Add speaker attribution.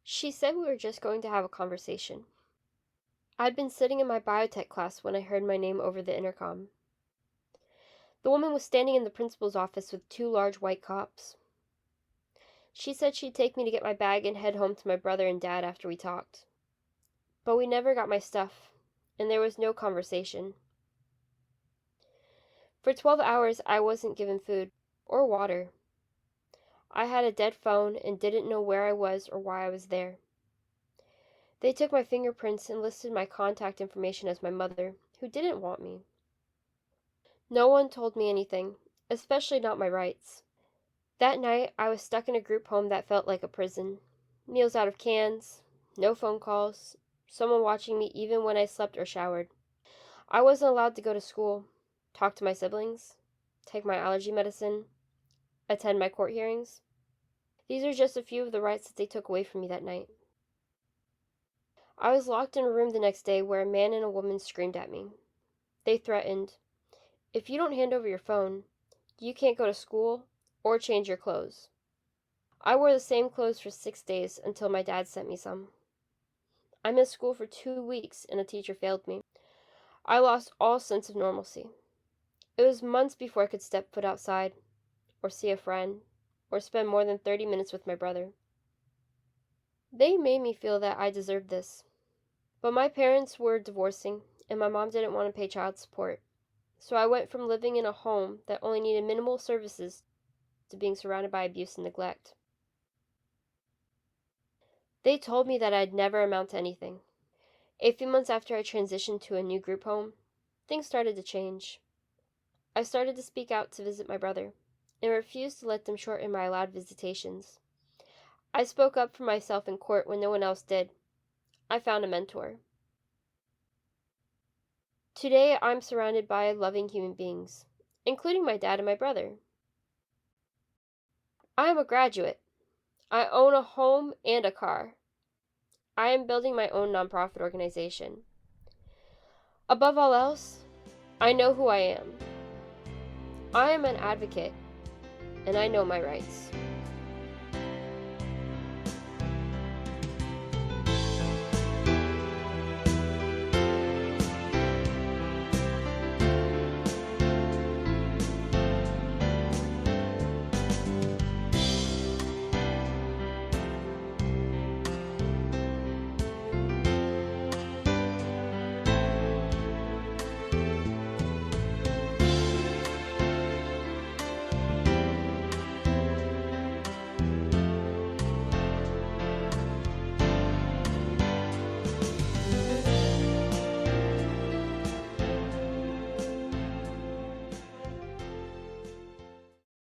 Speaker 1: She said we were just going to have a conversation. I'd been sitting in my biotech class when I heard my name over the intercom. The woman was standing in the principal's office with two large white cops. She said she'd take me to get my bag and head home to my brother and dad after we talked. But we never got my stuff, and there was no conversation. For 12 hours, I wasn't given food or water. I had a dead phone and didn't know where I was or why I was there. They took my fingerprints and listed my contact information as my mother, who didn't want me. No one told me anything, especially not my rights. That night, I was stuck in a group home that felt like a prison. Meals out of cans, no phone calls, someone watching me even when I slept or showered. I wasn't allowed to go to school, talk to my siblings, take my allergy medicine, attend my court hearings. These are just a few of the rights that they took away from me that night. I was locked in a room the next day where a man and a woman screamed at me. They threatened, "If you don't hand over your phone, you can't go to school or change your clothes." I wore the same clothes for 6 days until my dad sent me some. I missed school for 2 weeks and a teacher failed me. I lost all sense of normalcy. It was months before I could step foot outside, or see a friend, or spend more than 30 minutes with my brother. They made me feel that I deserved this. But my parents were divorcing, and my mom didn't want to pay child support. So I went from living in a home that only needed minimal services to being surrounded by abuse and neglect. They told me that I'd never amount to anything. A few months after I transitioned to a new group home, things started to change. I started to speak out to visit my brother, and refused to let them shorten my allowed visitations. I spoke up for myself in court when no one else did. I found a mentor. Today, I'm surrounded by loving human beings, including my dad and my brother. I am a graduate. I own a home and a car. I am building my own nonprofit organization. Above all else, I know who I am. I am an advocate, and I know my rights.